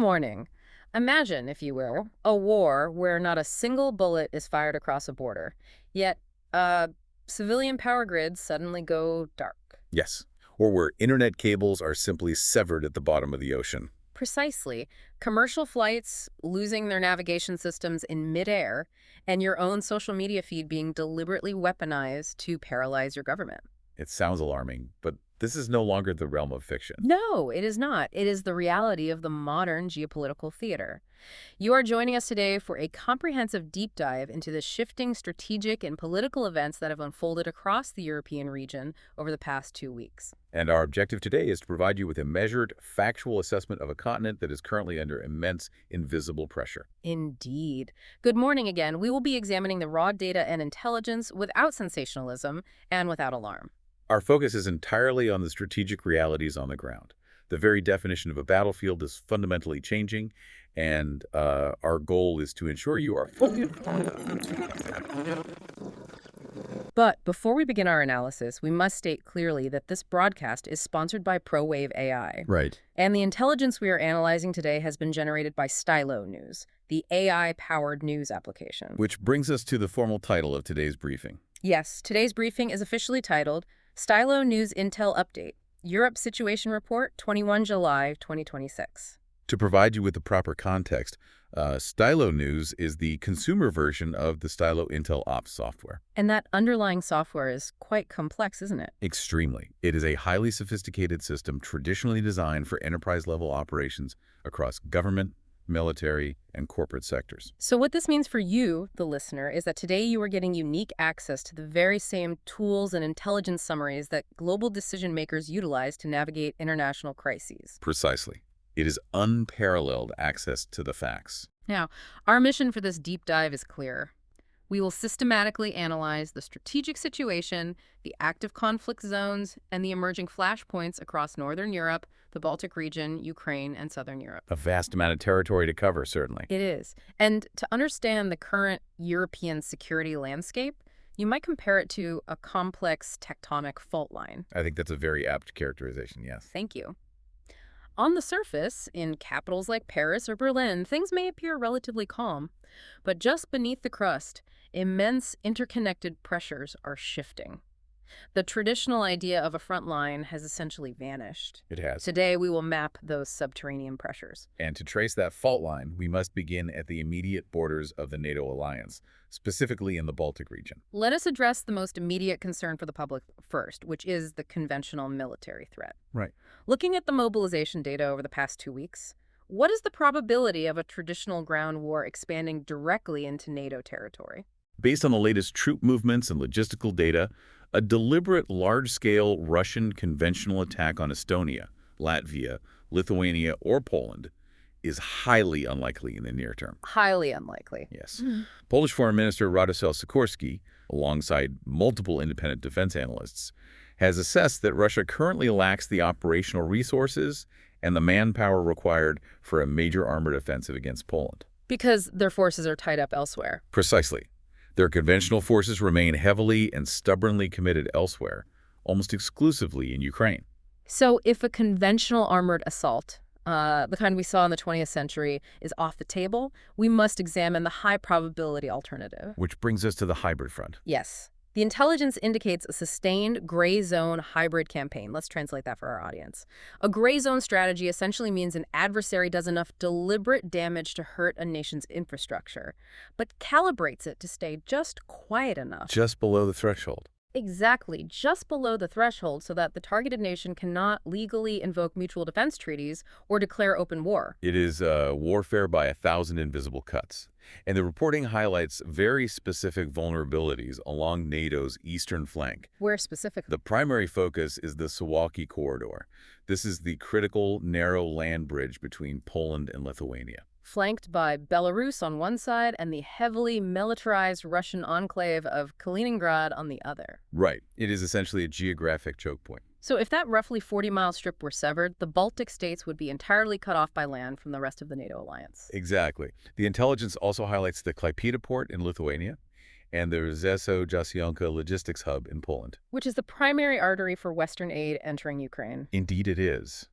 morning. Imagine, if you will, a war where not a single bullet is fired across a border, yet civilian power grids suddenly go dark. Yes, or where internet cables are simply severed at the bottom of the ocean. Precisely. Commercial flights losing their navigation systems in midair, and your own social media feed being deliberately weaponized to paralyze your government. It sounds alarming, but this is no longer the realm of fiction. No, it is not. It is the reality of the modern geopolitical theater. You are joining us today for a comprehensive deep dive into the shifting strategic and political events that have unfolded across the European region over the past 2 weeks. And our objective today is to provide you with a measured, factual assessment of a continent that is currently under immense, invisible pressure. Indeed. Good morning again. We will be examining the raw data and intelligence without sensationalism and without alarm. Our focus is entirely on the strategic realities on the ground. The very definition of a battlefield is fundamentally changing, and our goal is to ensure you are fully But before we begin our analysis, we must state clearly that this broadcast is sponsored by ProWave AI. right. And the intelligence we are analyzing today has been generated by Stylo News, the AI-powered news application. Which brings us to the formal title of today's briefing. Yes, today's briefing is officially titled Stylo News Intel Update, Europe Situation Report, 21 July 2026. To provide you with the proper context, Stylo News is the consumer version of the Stylo Intel Ops software. And that underlying software is quite complex, isn't it? Extremely. It is a highly sophisticated system traditionally designed for enterprise-level operations across government, military, and corporate sectors. So what this means for you, the listener, is that today you are getting unique access to the very same tools and intelligence summaries that global decision makers utilize to navigate international crises. Precisely. It is unparalleled access to the facts. Now, our mission for this deep dive is clear. We will systematically analyze the strategic situation, the active conflict zones, and the emerging flashpoints across Northern Europe, the Baltic region, Ukraine, and Southern Europe. A vast amount of territory to cover, certainly. It is. And to understand the current European security landscape, you might compare it to a complex tectonic fault line. I think that's a very apt characterization, yes. Thank you. On the surface, in capitals like Paris or Berlin, things may appear relatively calm. But just beneath the crust, immense interconnected pressures are shifting. The traditional idea of a front line has essentially vanished. It has. Today, we will map those subterranean pressures. And to trace that fault line, we must begin at the immediate borders of the NATO alliance, specifically in the Baltic region. Let us address the most immediate concern for the public first, which is the conventional military threat. Right. Looking at the mobilization data over the past 2 weeks, what is the probability of a traditional ground war expanding directly into NATO territory? Based on the latest troop movements and logistical data, a deliberate large-scale Russian conventional attack on Estonia, Latvia, Lithuania, or Poland is highly unlikely in the near term. Highly unlikely. Yes. Polish Foreign Minister Radosław Sikorski, alongside multiple independent defense analysts, has assessed that Russia currently lacks the operational resources and the manpower required for a major armored offensive against Poland. Because their forces are tied up elsewhere. Precisely. Their conventional forces remain heavily and stubbornly committed elsewhere, almost exclusively in Ukraine. So if a conventional armored assault, the kind we saw in the 20th century, is off the table, we must examine the high probability alternative. Which brings us to the hybrid front. Yes. The intelligence indicates a sustained gray zone hybrid campaign. Let's translate that for our audience. A gray zone strategy essentially means an adversary does enough deliberate damage to hurt a nation's infrastructure, but calibrates it to stay just quiet enough. Just below the threshold. Exactly, just below the threshold so that the targeted nation cannot legally invoke mutual defense treaties or declare open war. It is warfare by 1,000 invisible cuts. And the reporting highlights very specific vulnerabilities along NATO's eastern flank. Where specifically? The primary focus is the Suwalki corridor. This is the critical, narrow land bridge between Poland and Lithuania. Flanked by Belarus on one side and the heavily militarized Russian enclave of Kaliningrad on the other. Right. It is essentially a geographic choke point. So if that roughly 40-mile strip were severed, the Baltic states would be entirely cut off by land from the rest of the NATO alliance. Exactly. The intelligence also highlights the Klaipėda port in Lithuania and the Rzeszów-Jasionka logistics hub in Poland. Which is the primary artery for Western aid entering Ukraine. Indeed it is.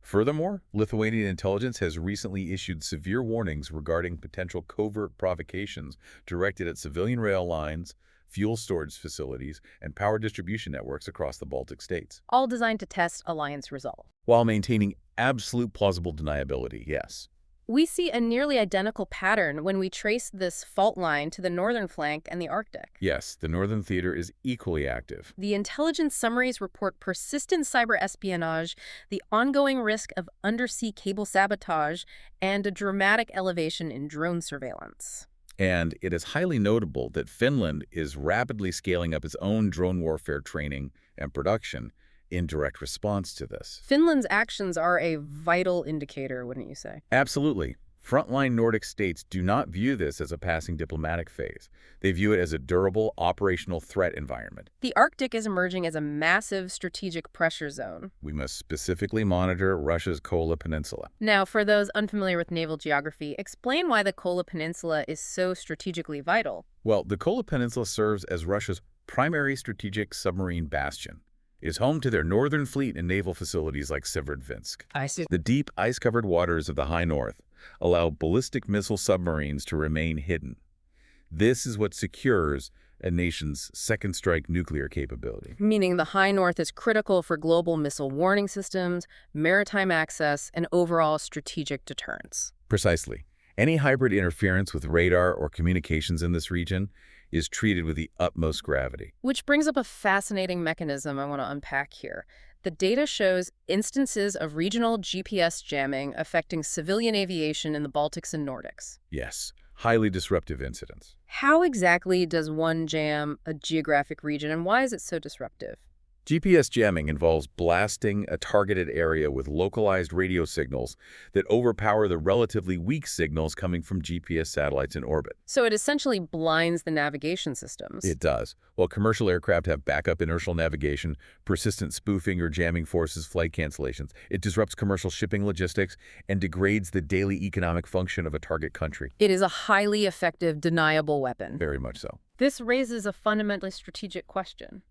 Furthermore, Lithuanian intelligence has recently issued severe warnings regarding potential covert provocations directed at civilian rail lines, fuel storage facilities, and power distribution networks across the Baltic states. All designed to test alliance resolve. While maintaining absolute plausible deniability, yes. We see a nearly identical pattern when we trace this fault line to the northern flank and the Arctic. Yes, the Northern Theater is equally active. The intelligence summaries report persistent cyber espionage, the ongoing risk of undersea cable sabotage, and a dramatic elevation in drone surveillance. And it is highly notable that Finland is rapidly scaling up its own drone warfare training and production in direct response to this. Finland's actions are a vital indicator, wouldn't you say? Absolutely. Frontline Nordic states do not view this as a passing diplomatic phase. They view it as a durable, operational threat environment. The Arctic is emerging as a massive strategic pressure zone. We must specifically monitor Russia's Kola Peninsula. Now, for those unfamiliar with naval geography, explain why the Kola Peninsula is so strategically vital. Well, the Kola Peninsula serves as Russia's primary strategic submarine bastion. It is home to their northern fleet and naval facilities like Severodvinsk. I see. The deep, ice-covered waters of the high north allow ballistic missile submarines to remain hidden. This is what secures a nation's second strike nuclear capability. Meaning the high north is critical for global missile warning systems, maritime access, and overall strategic deterrence. Precisely. Any hybrid interference with radar or communications in this region is treated with the utmost gravity. Which brings up a fascinating mechanism I want to unpack here. The data shows instances of regional GPS jamming affecting civilian aviation in the Baltics and Nordics. Yes, highly disruptive incidents. How exactly does one jam a geographic region, and why is it so disruptive? GPS jamming involves blasting a targeted area with localized radio signals that overpower the relatively weak signals coming from GPS satellites in orbit. So it essentially blinds the navigation systems. It does. While commercial aircraft have backup inertial navigation, persistent spoofing or jamming forces flight cancellations. It disrupts commercial shipping logistics and degrades the daily economic function of a target country. It is a highly effective, deniable weapon. Very much so. This raises a fundamentally strategic question.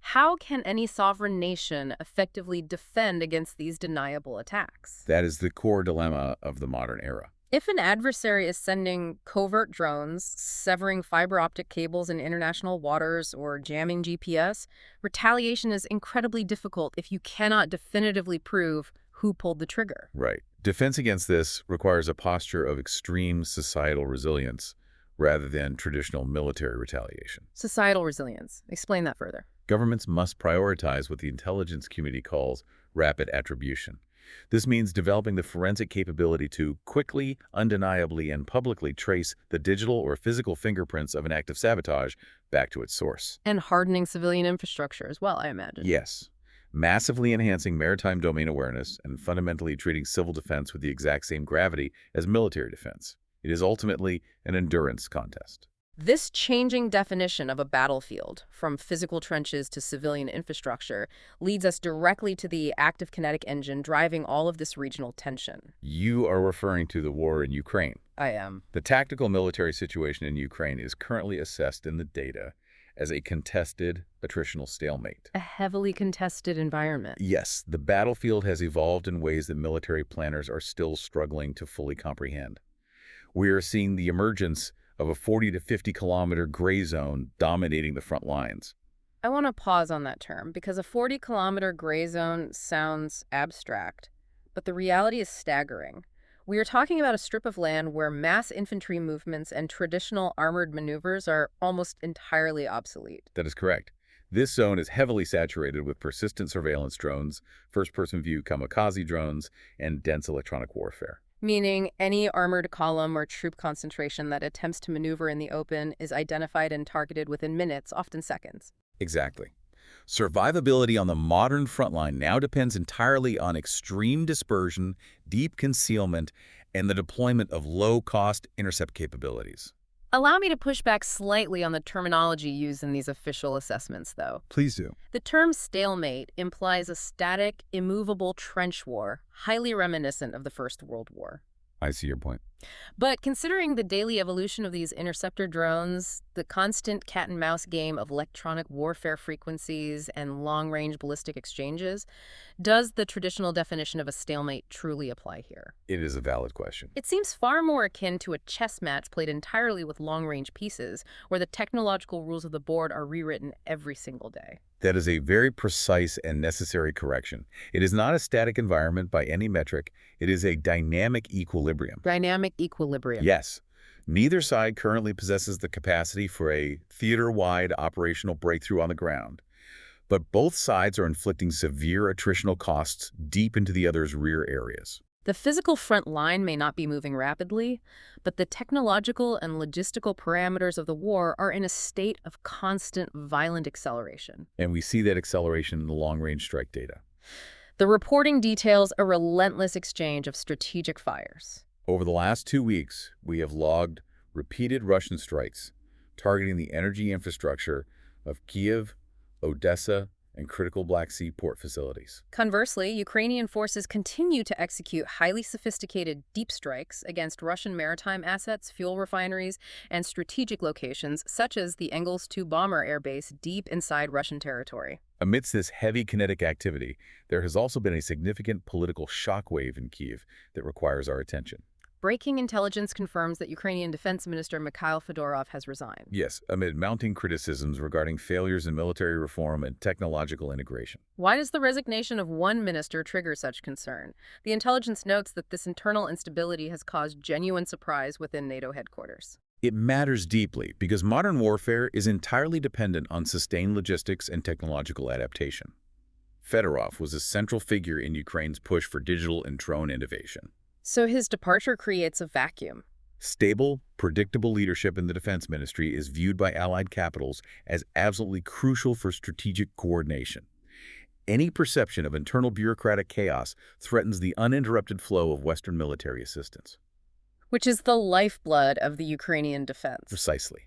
How can any sovereign nation effectively defend against these deniable attacks? That is the core dilemma of the modern era. If an adversary is sending covert drones, severing fiber optic cables in international waters, or jamming GPS, retaliation is incredibly difficult if you cannot definitively prove who pulled the trigger. Right. Defense against this requires a posture of extreme societal resilience rather than traditional military retaliation. Societal resilience. Explain that further. Governments must prioritize what the intelligence community calls rapid attribution. This means developing the forensic capability to quickly, undeniably, and publicly trace the digital or physical fingerprints of an act of sabotage back to its source. And hardening civilian infrastructure as well, I imagine. Yes. Massively enhancing maritime domain awareness and fundamentally treating civil defense with the exact same gravity as military defense. It is ultimately an endurance contest. This changing definition of a battlefield, from physical trenches to civilian infrastructure, leads us directly to the active kinetic engine driving all of this regional tension. You are referring to the war in Ukraine. I am. The tactical military situation in Ukraine is currently assessed in the data as a contested attritional stalemate. A heavily contested environment. Yes, the battlefield has evolved in ways that military planners are still struggling to fully comprehend. We are seeing the emergence of a 40 to 50 kilometer gray zone dominating the front lines. I want to pause on that term because a 40-kilometer gray zone sounds abstract, but the reality is staggering. We are talking about a strip of land where mass infantry movements and traditional armored maneuvers are almost entirely obsolete. That is correct. This zone is heavily saturated with persistent surveillance drones, first-person view kamikaze drones, and dense electronic warfare. Meaning any armored column or troop concentration that attempts to maneuver in the open is identified and targeted within minutes, often seconds. Exactly. Survivability on the modern frontline now depends entirely on extreme dispersion, deep concealment, and the deployment of low-cost intercept capabilities. Allow me to push back slightly on the terminology used in these official assessments, though. Please do. The term stalemate implies a static, immovable trench war, highly reminiscent of the First World War. I see your point. But considering the daily evolution of these interceptor drones, the constant cat-and-mouse game of electronic warfare frequencies and long-range ballistic exchanges, does the traditional definition of a stalemate truly apply here? It is a valid question. It seems far more akin to a chess match played entirely with long-range pieces, where the technological rules of the board are rewritten every single day. That is a very precise and necessary correction. It is not a static environment by any metric. It is a dynamic equilibrium. Dynamic equilibrium. Yes, neither side currently possesses the capacity for a theater-wide operational breakthrough on the ground, but both sides are inflicting severe attritional costs deep into the other's rear areas. The physical front line may not be moving rapidly, but the technological and logistical parameters of the war are in a state of constant, violent acceleration. And we see that acceleration in the long-range strike data. The reporting details a relentless exchange of strategic fires. Over the last 2 weeks, we have logged repeated Russian strikes targeting the energy infrastructure of Kyiv, Odessa, and critical Black Sea port facilities. Conversely, Ukrainian forces continue to execute highly sophisticated deep strikes against Russian maritime assets, fuel refineries, and strategic locations such as the Engels 2 bomber airbase deep inside Russian territory. Amidst this heavy kinetic activity, there has also been a significant political shockwave in Kyiv that requires our attention. Breaking intelligence confirms that Ukrainian Defense Minister Mikhail Fedorov has resigned. Yes, amid mounting criticisms regarding failures in military reform and technological integration. Why does the resignation of one minister trigger such concern? The intelligence notes that this internal instability has caused genuine surprise within NATO headquarters. It matters deeply because modern warfare is entirely dependent on sustained logistics and technological adaptation. Fedorov was a central figure in Ukraine's push for digital and drone innovation. So his departure creates a vacuum. Stable, predictable leadership in the defense ministry is viewed by allied capitals as absolutely crucial for strategic coordination. Any perception of internal bureaucratic chaos threatens the uninterrupted flow of Western military assistance. Which is the lifeblood of the Ukrainian defense. Precisely.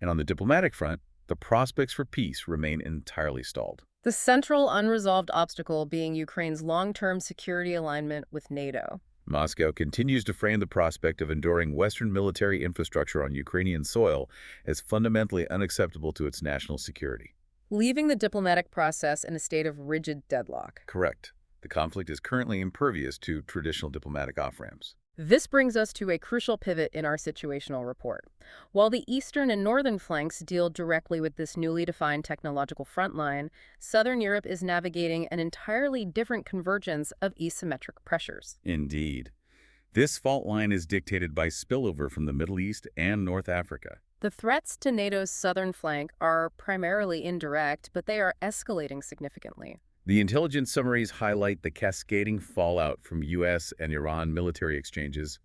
And on the diplomatic front, the prospects for peace remain entirely stalled. The central unresolved obstacle being Ukraine's long-term security alignment with NATO. Moscow continues to frame the prospect of enduring Western military infrastructure on Ukrainian soil as fundamentally unacceptable to its national security. Leaving the diplomatic process in a state of rigid deadlock. Correct. The conflict is currently impervious to traditional diplomatic off-ramps. This brings us to a crucial pivot in our situational report. While the eastern and northern flanks deal directly with this newly defined technological frontline, Southern Europe is navigating an entirely different convergence of asymmetric pressures. Indeed. This fault line is dictated by spillover from the Middle East and North Africa. The threats to NATO's southern flank are primarily indirect, but they are escalating significantly. The intelligence summaries highlight the cascading fallout from U.S. and Iran military exchanges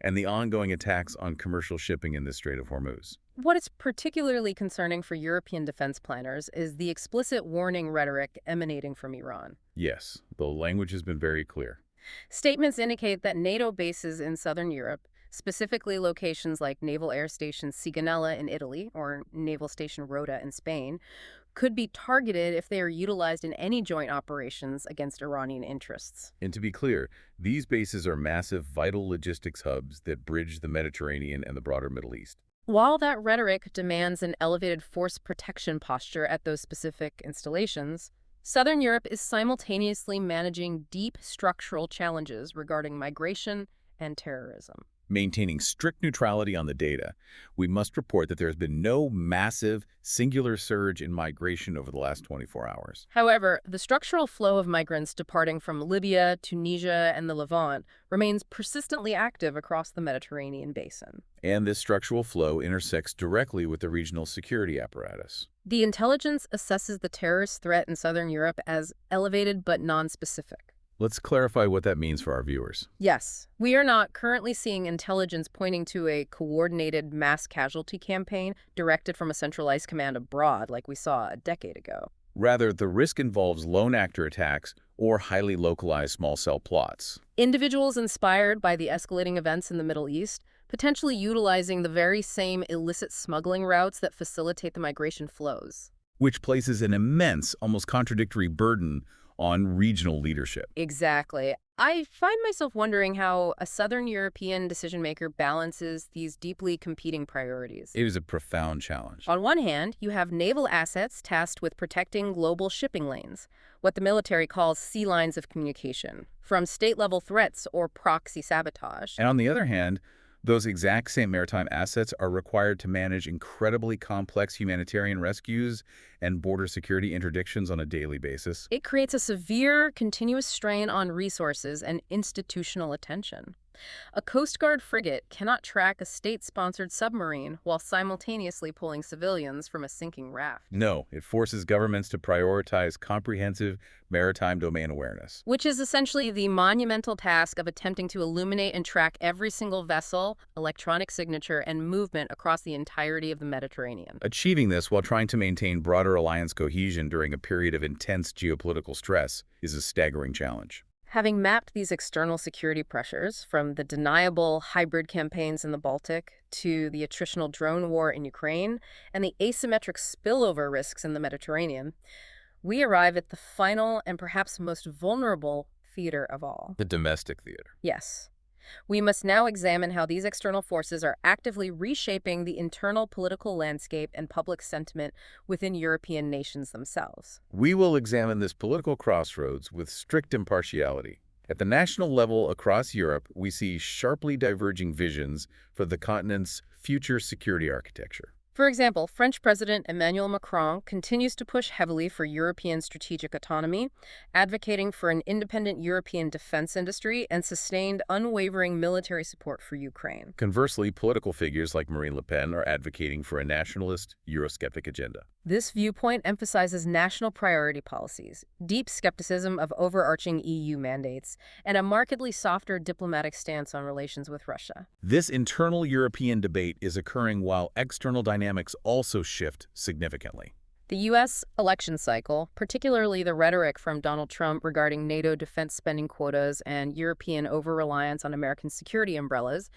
and the ongoing attacks on commercial shipping in the Strait of Hormuz. What is particularly concerning for European defense planners is the explicit warning rhetoric emanating from Iran. Yes, the language has been very clear. Statements indicate that NATO bases in southern Europe, specifically locations like Naval Air Station Sigonella in Italy or Naval Station Rota in Spain, could be targeted if they are utilized in any joint operations against Iranian interests. And to be clear, these bases are massive, vital logistics hubs that bridge the Mediterranean and the broader Middle East. While that rhetoric demands an elevated force protection posture at those specific installations, Southern Europe is simultaneously managing deep structural challenges regarding migration and terrorism. Maintaining strict neutrality on the data, we must report that there has been no massive, singular surge in migration over the last 24 hours. However, the structural flow of migrants departing from Libya, Tunisia, and the Levant remains persistently active across the Mediterranean basin. And this structural flow intersects directly with the regional security apparatus. The intelligence assesses the terrorist threat in Southern Europe as elevated but nonspecific. Let's clarify what that means for our viewers. Yes, we are not currently seeing intelligence pointing to a coordinated mass casualty campaign directed from a centralized command abroad like we saw a decade ago. Rather, the risk involves lone actor attacks or highly localized small cell plots. Individuals inspired by the escalating events in the Middle East, potentially utilizing the very same illicit smuggling routes that facilitate the migration flows. Which places an immense, almost contradictory burden on regional leadership. Exactly. I find myself wondering how a Southern European decision-maker balances these deeply competing priorities. It is a profound challenge. On one hand, you have naval assets tasked with protecting global shipping lanes, what the military calls sea lines of communication, from state-level threats or proxy sabotage. And on the other hand, those exact same maritime assets are required to manage incredibly complex humanitarian rescues and border security interdictions on a daily basis. It creates a severe, continuous strain on resources and institutional attention. A Coast Guard frigate cannot track a state-sponsored submarine while simultaneously pulling civilians from a sinking raft. No, it forces governments to prioritize comprehensive maritime domain awareness. Which is essentially the monumental task of attempting to illuminate and track every single vessel, electronic signature, and movement across the entirety of the Mediterranean. Achieving this while trying to maintain broader alliance cohesion during a period of intense geopolitical stress is a staggering challenge. Having mapped these external security pressures, from the deniable hybrid campaigns in the Baltic to the attritional drone war in Ukraine and the asymmetric spillover risks in the Mediterranean, we arrive at the final and perhaps most vulnerable theater of all. The domestic theater. Yes. We must now examine how these external forces are actively reshaping the internal political landscape and public sentiment within European nations themselves. We will examine this political crossroads with strict impartiality. At the national level across Europe, we see sharply diverging visions for the continent's future security architecture. For example, French President Emmanuel Macron continues to push heavily for European strategic autonomy, advocating for an independent European defense industry and sustained unwavering military support for Ukraine. Conversely, political figures like Marine Le Pen are advocating for a nationalist, Eurosceptic agenda. This viewpoint emphasizes national priority policies, deep skepticism of overarching EU mandates, and a markedly softer diplomatic stance on relations with Russia. This internal European debate is occurring while external dynamics also shift significantly. The U.S. election cycle, particularly the rhetoric from Donald Trump regarding NATO defense spending quotas and European over-reliance on American security umbrellas,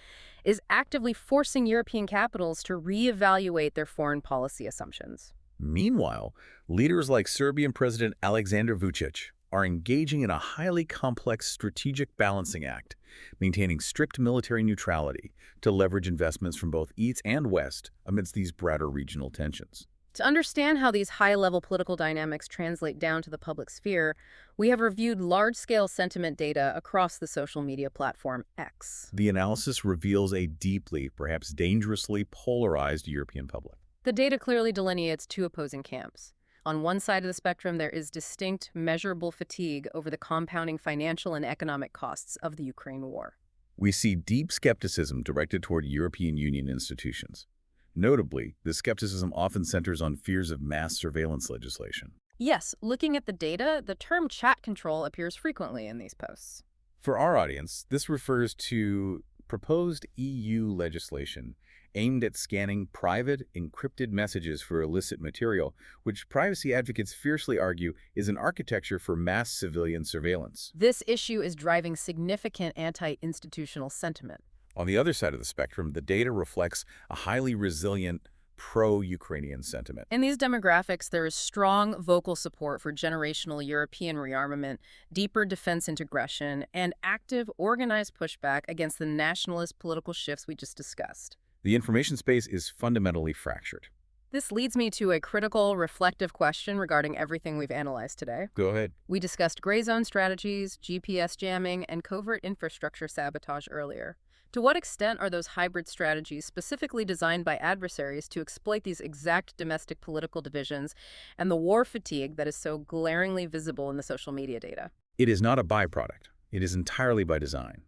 is actively forcing European capitals to reevaluate their foreign policy assumptions. Meanwhile, leaders like Serbian President Aleksandar Vučić are engaging in a highly complex strategic balancing act, maintaining strict military neutrality to leverage investments from both East and West amidst these broader regional tensions. To understand how these high-level political dynamics translate down to the public sphere, we have reviewed large-scale sentiment data across the social media platform X. The analysis reveals a deeply, perhaps dangerously polarized European public. The data clearly delineates two opposing camps. On one side of the spectrum, there is distinct, measurable fatigue over the compounding financial and economic costs of the Ukraine war. We see deep skepticism directed toward European Union institutions. Notably, this skepticism often centers on fears of mass surveillance legislation. Yes, looking at the data, the term chat control appears frequently in these posts. For our audience, this refers to proposed EU legislation aimed at scanning private, encrypted messages for illicit material, which privacy advocates fiercely argue is an architecture for mass civilian surveillance. This issue is driving significant anti-institutional sentiment. On the other side of the spectrum, the data reflects a highly resilient pro-Ukrainian sentiment. In these demographics, there is strong vocal support for generational European rearmament, deeper defense integration, and active, organized pushback against the nationalist political shifts we just discussed. The information space is fundamentally fractured. This leads me to a critical, reflective question regarding everything we've analyzed today. Go ahead. We discussed gray zone strategies, GPS jamming, and covert infrastructure sabotage earlier. To what extent are those hybrid strategies specifically designed by adversaries to exploit these exact domestic political divisions and the war fatigue that is so glaringly visible in the social media data? It is not a byproduct. It is entirely by design.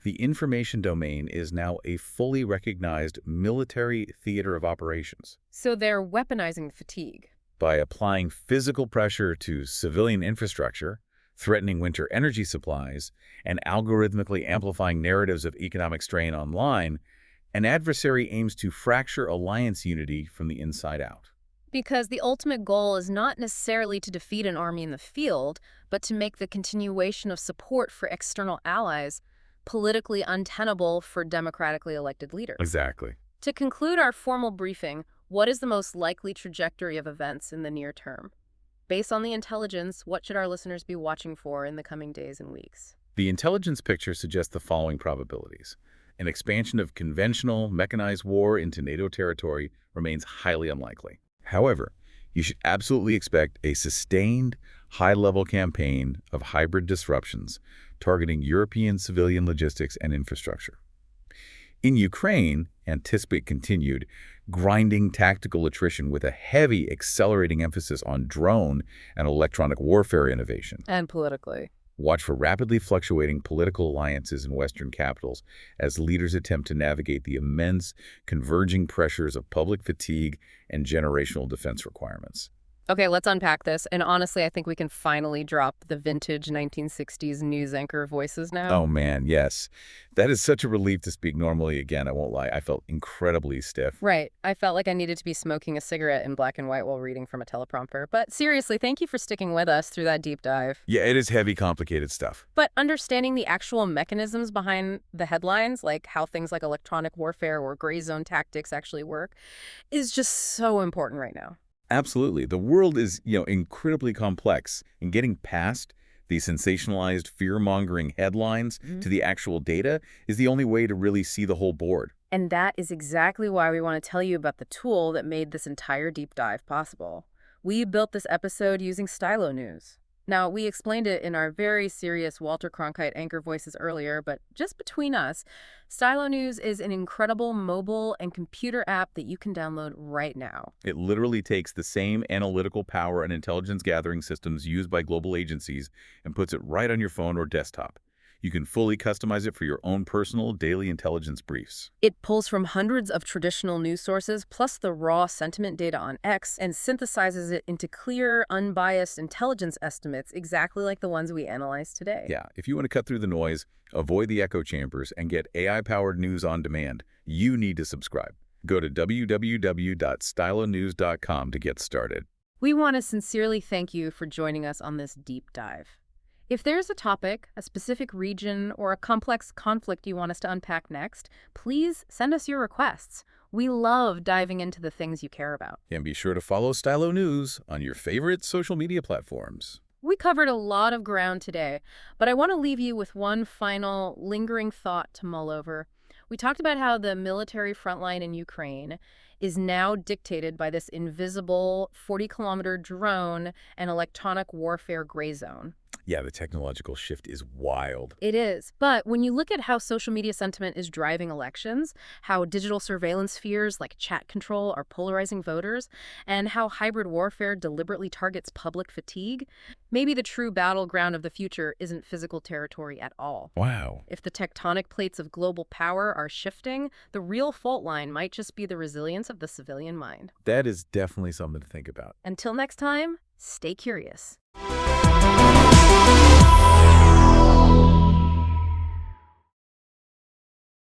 The information domain is now a fully recognized military theater of operations. So they're weaponizing fatigue. By applying physical pressure to civilian infrastructure, threatening winter energy supplies, and algorithmically amplifying narratives of economic strain online, an adversary aims to fracture alliance unity from the inside out. Because the ultimate goal is not necessarily to defeat an army in the field, but to make the continuation of support for external allies politically untenable for democratically elected leaders. Exactly. To conclude our formal briefing, what is the most likely trajectory of events in the near term? Based on the intelligence, what should our listeners be watching for in the coming days and weeks? The intelligence picture suggests the following probabilities. An expansion of conventional, mechanized war into NATO territory remains highly unlikely. However, you should absolutely expect a sustained, high-level campaign of hybrid disruptions targeting European civilian logistics and infrastructure. In Ukraine, anticipate continued, grinding tactical attrition with a heavy accelerating emphasis on drone and electronic warfare innovation. And politically. Watch for rapidly fluctuating political alliances in Western capitals as leaders attempt to navigate the immense, converging pressures of public fatigue and generational defense requirements. Okay, let's unpack this. And honestly, I think we can finally drop the vintage 1960s news anchor voices now. Oh man, yes. That is such a relief to speak normally again, I won't lie. I felt incredibly stiff. Right. I felt like I needed to be smoking a cigarette in black and white while reading from a teleprompter. But seriously, thank you for sticking with us through that deep dive. Yeah, it is heavy, complicated stuff. But understanding the actual mechanisms behind the headlines, like how things like electronic warfare or gray zone tactics actually work, is just so important right now. Absolutely. The world is, incredibly complex, and getting past the sensationalized, fear-mongering headlines to the actual data is the only way to really see the whole board. And that is exactly why we want to tell you about the tool that made this entire deep dive possible. We built this episode using Stylo News. Now, we explained it in our very serious Walter Cronkite anchor voices earlier, but just between us, Stylo News is an incredible mobile and computer app that you can download right now. It literally takes the same analytical power and intelligence gathering systems used by global agencies and puts it right on your phone or desktop. You can fully customize it for your own personal daily intelligence briefs. It pulls from hundreds of traditional news sources, plus the raw sentiment data on X, and synthesizes it into clear, unbiased intelligence estimates exactly like the ones we analyze today. Yeah, if you want to cut through the noise, avoid the echo chambers, and get AI-powered news on demand, you need to subscribe. Go to www.stylonews.com to get started. We want to sincerely thank you for joining us on this deep dive. If there's a topic, a specific region, or a complex conflict you want us to unpack next, please send us your requests. We love diving into the things you care about. And be sure to follow Stylo News on your favorite social media platforms. We covered a lot of ground today, but I want to leave you with one final lingering thought to mull over. We talked about how the military frontline in Ukraine is now dictated by this invisible 40-kilometer drone and electronic warfare gray zone. Yeah, the technological shift is wild. It is. But when you look at how social media sentiment is driving elections, how digital surveillance fears like chat control are polarizing voters, and how hybrid warfare deliberately targets public fatigue, maybe the true battleground of the future isn't physical territory at all. Wow. If the tectonic plates of global power are shifting, the real fault line might just be the resilience of the civilian mind. That is definitely something to think about. Until next time, stay curious.